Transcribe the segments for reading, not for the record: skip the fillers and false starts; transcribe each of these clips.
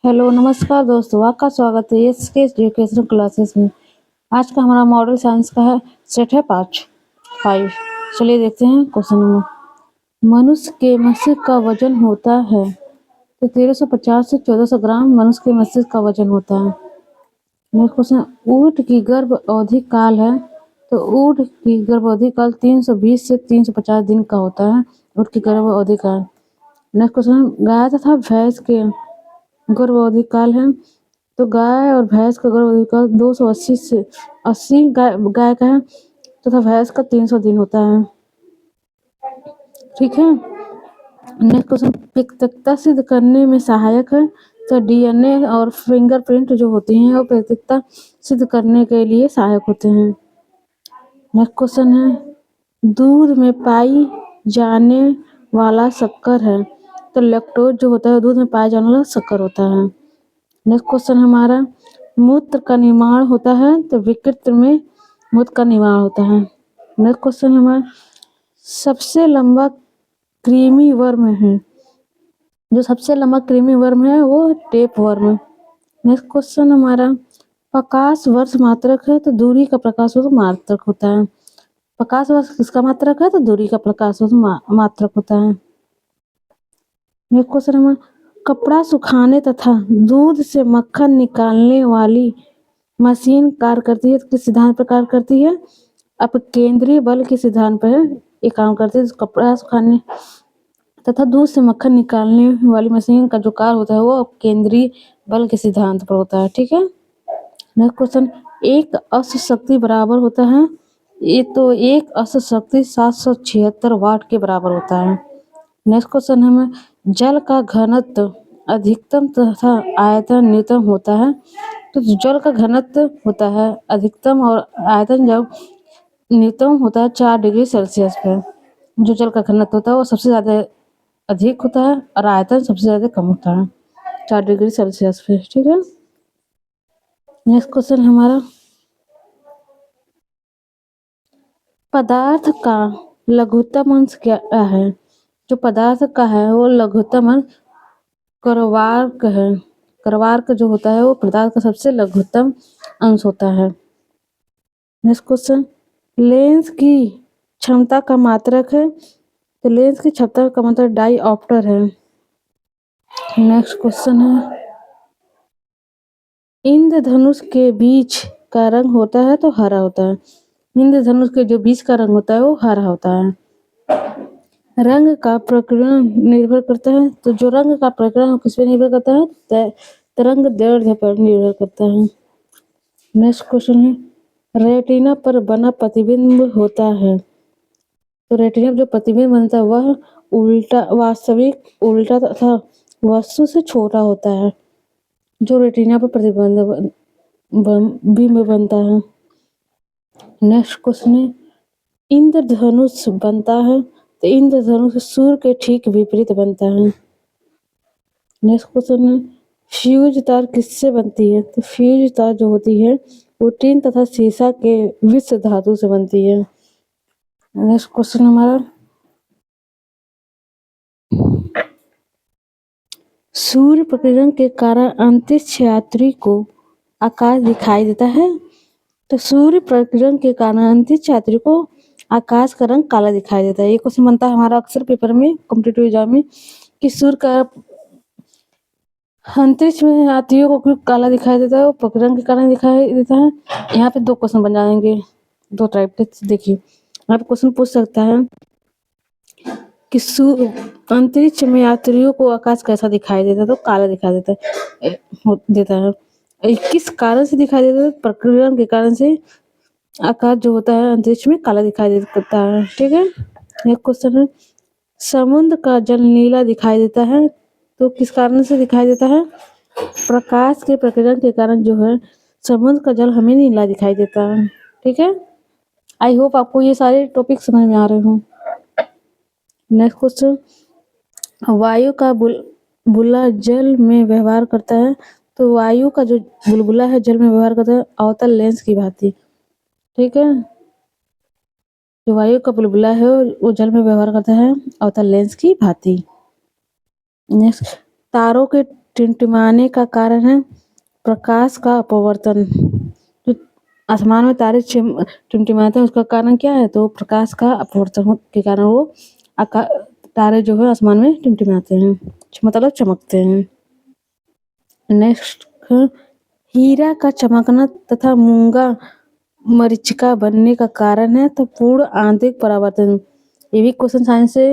Hello नमस्कार दोस्तों, आपका स्वागत है एस के एजुकेशनल क्लासेस में। आज का हमारा मॉडल साइंस का है सेट है 5। चलिए देखते हैं क्वेश्चन नंबर। मनुष्य के मस्तिष्क का वजन होता है तो 1350 से 1400 ग्राम मनुष्य के मस्तिष्क का वजन होता है। नेक्स्ट क्वेश्चन, ऊँट की गर्भ अवधि काल है तो ऊँट की गर्भ अवधि काल 320 से 350 दिन का होता है। ऊँट की गर्भ अवधि काल। नेक्स्ट क्वेश्चन, गाय तथा भैंस के गर्भवती काल है तो गाय और भैंस का गर्भवती काल 280 से 80 गाय का है तथा भैंस का 300 दिन होता है। ठीक है। नेक्स्ट क्वेश्चन, प्रत्यक्षता सिद्ध करने में सहायक है तो डीएनए और फिंगरप्रिंट जो होती हैं वो प्रत्यक्षता सिद्ध करने के लिए सहायक होते हैं। नेक्स्ट क्वेश्चन है, दूध में पाई जाने वाला शक्कर है तो लैक्टोज जो होता है दूध में पाया जाने वाला शक्कर होता है। नेक्स्ट क्वेश्चन हमारा, मूत्र का निर्माण होता है तो विकृत में मूत्र का निर्माण होता है। नेक्स्ट क्वेश्चन हमारा, सबसे लंबा कृमि वर्म है, जो सबसे लंबा कृमि वर्म है वो टेप वर्म है। नेक्स्ट क्वेश्चन हमारा, प्रकाश वर्ष मात्रक है तो दूरी का प्रकाश वर्ष मात्रक होता है। प्रकाश वर्ष किसका मात्रक है तो दूरी का प्रकाश वर्ष मात्रक होता है। नेक्स्ट क्वेश्चन हमारा, कपड़ा सुखाने तथा दूध से मक्खन निकालने वाली मशीन कार्य करती है तो किस सिद्धांत पर कार्य करती है? अपकेंद्री बल के सिद्धांत पर ये काम करती है। कपड़ा सुखाने तथा दूध से मक्खन निकालने वाली मशीन का जो कार्य होता है वो अपकेंद्री बल के सिद्धांत पर होता है। ठीक है। नेक्स्ट क्वेश्चन, एक औसत शक्ति बराबर होता है एक औसत शक्ति 776 वाट के बराबर होता है। नेक्स्ट क्वेश्चन हमें, जल का घनत्व अधिकतम तथा आयतन न्यूनतम होता है तो जल का घनत्व होता है अधिकतम और आयतन जब न्यूनतम होता है 4 डिग्री सेल्सियस पे। जो जल का घनत्व होता है वो सबसे ज्यादा अधिक होता है और आयतन सबसे ज्यादा कम होता है 4 डिग्री सेल्सियस पे। ठीक है। नेक्स्ट क्वेश्चन हमारा, पदार्थ का लघुत्तम अंश क्या है? जो पदार्थ का है वो लघुत्तम अंश कर्वार्क है। कर्वार्क जो होता है वो पदार्थ का सबसे लघुत्तम अंश होता है। नेक्स्ट क्वेश्चन, लेंस की क्षमता का मात्रक है तो लेंस की क्षमता का मात्रक डाईऑप्टर है। नेक्स्ट क्वेश्चन है, इंद्रधनुष के बीच का रंग होता है तो हरा होता है। इंद्रधनुष के जो बीच का रंग होता है वो हरा होता है। रंग का प्रकीर्णन निर्भर करता है तो जो रंग का प्रकीर्णन किस पे निर्भर करता है? तरंग दैर्ध्य पर निर्भर करता है। नेक्स्ट क्वेश्चन है, रेटिना पर बना प्रतिबिंब होता है तो रेटिना पर जो प्रतिबिंब बनता है वह वास्तविक उल्टा तथा वस्तु से छोटा होता है। जो रेटिना पर प्रतिबिंब बनता है। नेक्स्ट क्वेश्चन है, इंद्रधनुष बनता है तो इंद्रधनुष सूर्य के ठीक विपरीत बनता है। नेक्स्ट क्वेश्चन है, फ्यूज तार किससे बनती है तो फ्यूज तार जो होती है वो टीन तथा सीसा के मिश्र धातु से बनती है। नेक्स्ट क्वेश्चन हमारा, सूर्य प्रकीर्णन के कारण अंतरिक्ष यात्री को आकाश दिखाई देता है तो सूर्य प्रकीर्णन के कारण अंतरिक्ष यात्री को आकाश का रंग काला दिखाई देता है। ये क्वेश्चन बनता है हमारा अक्सर पेपर में कॉम्पिटिटिव एग्जाम में कि सूर्य का अंतरिक्ष में यात्रियों को क्यों काला दिखाई देता है? वो प्रकीर्णन के कारण दिखाई देता है। यहाँ पे 2 क्वेश्चन बन जाएंगे 2 टाइप के। देखिए यहाँ पे क्वेश्चन पूछ सकता है कि अंतरिक्ष में यात्रियों को आकाश कैसा दिखाई देता है तो काला दिखाई देता है। किस कारण से दिखाई देता है? प्रकीर्णन के कारण से आकाश जो होता है अंतरिक्ष में काला दिखाई देता है। ठीक है। एक क्वेश्चन है, समुद्र का जल नीला दिखाई देता है तो किस कारण से दिखाई देता है? प्रकाश के प्रकीर्णन के कारण जो है समुद्र का जल हमें नीला दिखाई देता है। ठीक है। आई होप आपको ये सारे टॉपिक समझ में आ रहे हों। नेक्स्ट क्वेश्चन, वायु का बुलबुला जल में व्यवहार करता है तो वायु का जो बुलबुला है जल में व्यवहार करता है अवतल लेंस की भांति। ठीक है। जो वायु का बुलबुला है वो जल में व्यवहार करता है अवतल लेंस की भांति। नेक्स्ट, तारों के टिमटिमाने का कारण है प्रकाश का अपवर्तन। जो आसमान में तारे टिमटिमाते हैं उसका कारण क्या है? तो प्रकाश का अपवर्तन के कारण वो तारे जो है आसमान में टिमटिमाते हैं, मतलब चमकते हैं। नेक्स्ट, हीरा का चमकना तथा मूंगा मरीचिका बनने का कारण है तो पूर्ण आंतरिक परावर्तन। ये भी क्वेश्चन साइंस से,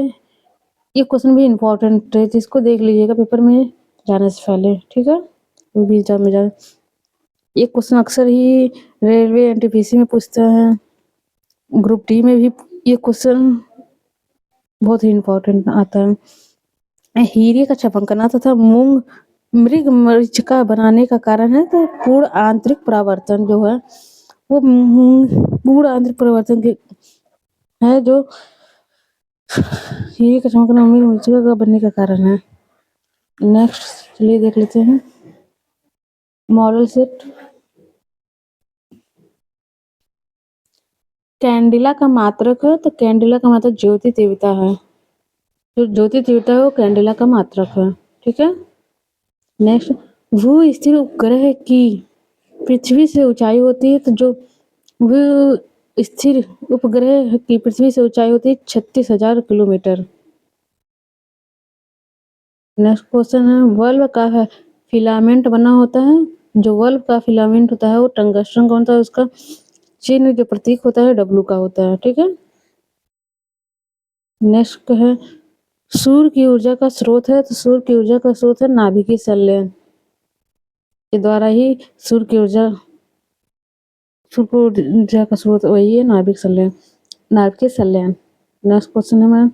ये क्वेश्चन भी इम्पोर्टेंट है, जिसको देख लीजिएगा पेपर में जाने से पहले, ठीक है? वो भी एग्जाम में जाए। ये क्वेश्चन अक्सर ही रेलवे एनटीपीसी में पूछता है, ग्रुप डी में भी ये क्वेश्चन बहुत ही इम्पोर्टेंट आता है। हीरे का चमकना तथा मूंग मृग मरीचिका बनाने का कारण है तो पूर्ण आंतरिक परावर्तन जो है वो पूर्ण आंतरिक परावर्तन के है, जो हीरे का चमकना मृग मरीचिका का बनने का कारण है। नेक्स्ट चलिए देख लेते हैं मॉडल सेट। कैंडिला का मात्रक है तो कैंडिला का मात्रक ज्योति तीव्रता है, जो ज्योति तीव्रता है वो कैंडिला का मात्रक है, ठीक है? नेक्स्ट, भू स्थिर उपग्रह की पृथ्वी से ऊंचाई होती है तो जो भू स्थिर उपग्रह की पृथ्वी से ऊंचाई होती है 36,000 किलोमीटर। नेक्स्ट क्वेश्चन है, बल्ब का फिलामेंट बना होता है, जो बल्ब का फिलामेंट होता है वो टंगस्टन का होता है, उसका चिन्ह जो प्रतीक होता है W का होता है, ठीक है? नेक्स्ट है, सूर्य की ऊर्जा का स्रोत है तो सूर्य की ऊर्जा का स्रोत है नाभिकीय संलयन के द्वारा ही सूर्य की ऊर्जा का स्रोत वही है नाभिक संलयन, नाभिकीय संलयन। नेक्स्ट क्वेश्चन है मैं,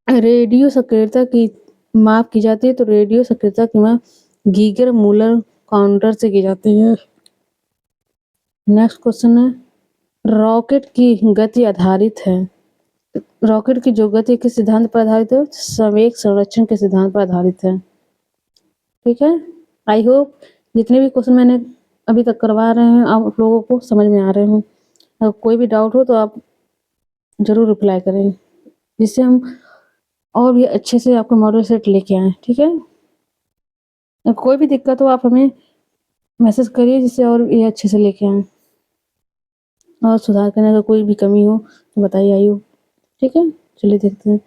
रेडियो सक्रियता की माप की जाती है तो रेडियो सक्रियता की माप गीगर मूलर काउंटर से की जाती है। नेक्स्ट क्वेश्चन है, रॉकेट की गति आधारित है, रॉकेट की जो गति किस सिद्धांत पर आधारित है? संवेग संरक्षण के सिद्धांत पर आधारित है, ठीक है? आई होप जितने भी क्वेश्चन मैंने अभी तक करवा रहे हैं आप लोगों को समझ में आ रहे हों। अगर कोई भी डाउट हो तो आप जरूर रिप्लाई करें, जिससे हम और भी अच्छे से आपको मॉडल सेट लेके आए, ठीक है? अगर कोई भी दिक्कत हो आप हमें मैसेज करिए, जिससे और ये अच्छे से लेके आए, और सुधार करने का कोई भी कमी हो तो बताइए। आई हो, ठीक है? चलिए देखते हैं।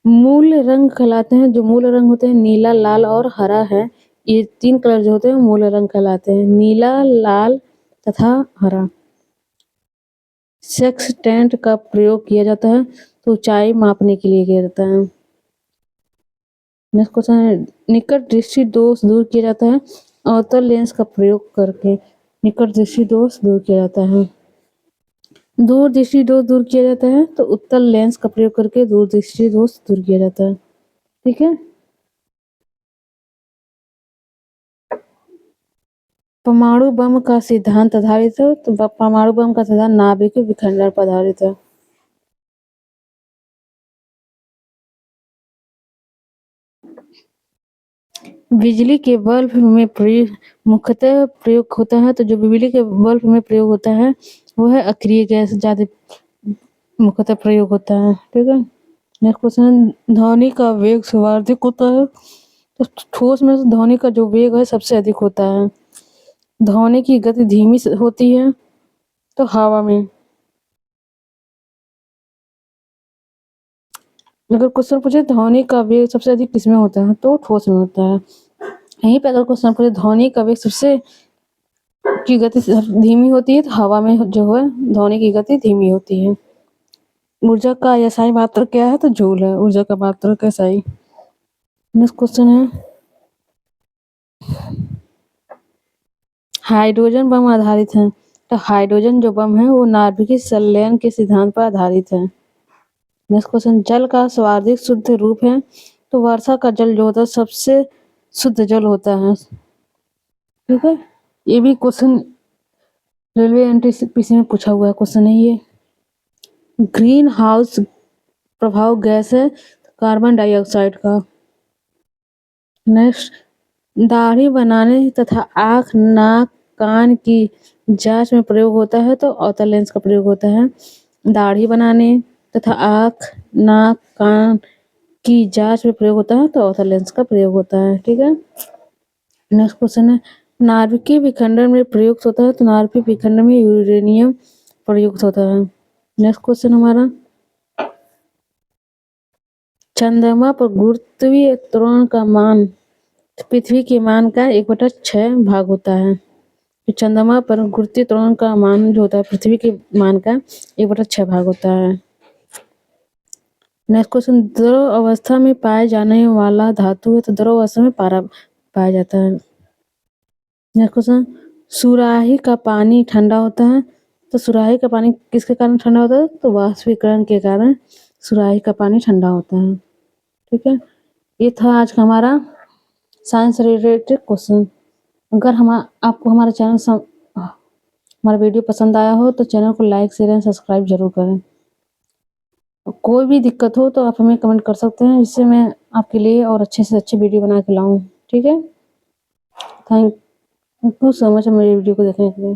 मूल रंग कहलाते हैं, जो मूल रंग होते हैं नीला, लाल और हरा है, ये 3 कलर जो होते हैं मूल रंग कहलाते हैं, नीला, लाल तथा हरा। सेक्सटेंट का प्रयोग किया जाता है तो ऊंचाई मापने के लिए किया जाता है। नेक्स्ट क्वेश्चन है, निकट दृष्टि दोष दूर किया जाता है अवतल लेंस का प्रयोग करके, निकट दृष्टि दोष दूर किया जाता है। दूर दृष्टि दोष दूर किया जाता है तो उत्तल लेंस का प्रयोग करके दूर दृष्टि दोष दूर किया जाता है, ठीक है? परमाणु बम का सिद्धांत आधारित है तो परमाणु बम का सिद्धांत नाभिक विखंडन पर आधारित है। बिजली के बल्ब में मुख्यतः प्रयोग होता है तो जो बिजली के बल्ब में प्रयोग होता है वो है अक्रिय गैस, ज्यादा मुख्यतः प्रयोग होता है, ठीक है? नेक्स्ट क्वेश्चन, ध्वनि का वेग सर्वाधिक होता है तो ठोस में ध्वनि का जो वेग है सबसे अधिक होता है। ध्वनि की गति धीमी होती है तो हवा में। अगर क्वेश्चन पूछे ध्वनि का वेग सबसे अधिक किसमें होता है तो ठोस में होता है। यहीं पे अगर क्वेश्चन पूछे ध्वनि का वेग सबसे की गति धीमी होती है तो हवा में जो है ध्वनि की गति धीमी होती है। ऊर्जा का एसआई मात्रक क्या है तो जूल है ऊर्जा का मात्रक एसआई। नेक्स्ट क्वेश्चन है, हाइड्रोजन बम आधारित है तो हाइड्रोजन जो बम है वो नाभिकीय संलयन के सिद्धांत पर आधारित है। नेक्स्ट क्वेश्चन, जल का सर्वाधिक शुद्ध रूप है तो वर्षा का जल जो होता है सबसे शुद्ध जल होता है, ठीक है? ये भी क्वेश्चन रेलवे एनटीपीसी में पूछा हुआ है क्वेश्चन है ये। ग्रीन हाउस प्रभाव गैस है कार्बन डाइऑक्साइड का। नेक्स्ट, दाढ़ी बनाने तथा आँख, नाक, कान की जांच में प्रयोग होता है तो अवतल लेंस का प्रयोग होता है। दाढ़ी बनाने तथा आँख, नाक, कान की जांच में प्रयोग होता है तो ऑर्थर लेंस का प्रयोग होता है। ठीक है, नेक्स्ट क्वेश्चन है नाभिकीय विखंडन में प्रयुक्त होता है तो नाभिकीय विखंडन में यूरेनियम प्रयुक्त होता है। नेक्स्ट क्वेश्चन हमारा चंद्रमा पर गुरुत्वीय त्वरण का मान पृथ्वी के मान का 1/6 भाग होता है। तो चंद्रमा पर गुरुत्वीय त्वरण का मान जो होता है पृथ्वी के मान का 1/6 भाग होता है। नेक्स्ट क्वेश्चन द्रव अवस्था में पाए जाने वाला धातु है तो द्रव अवस्था में पारा पाया जाता है। नेक्स्ट क्वेश्चन सुराही का पानी ठंडा होता है तो सुराही का पानी किसके कारण ठंडा होता है तो वाष्पीकरण के कारण सुराही का पानी ठंडा होता है। ठीक है, ये था आज का हमारा साइंस रिलेटेड क्वेश्चन। अगर आपको हमारा हमारा वीडियो पसंद आया हो तो चैनल को लाइक शेयर एंड सब्सक्राइब जरूर करें। कोई भी दिक्कत हो तो आप हमें कमेंट कर सकते हैं जिससे मैं आपके लिए और अच्छे से अच्छे वीडियो बना के लाऊं। ठीक है, थैंक यू सो मच मेरे वीडियो को देखने के लिए।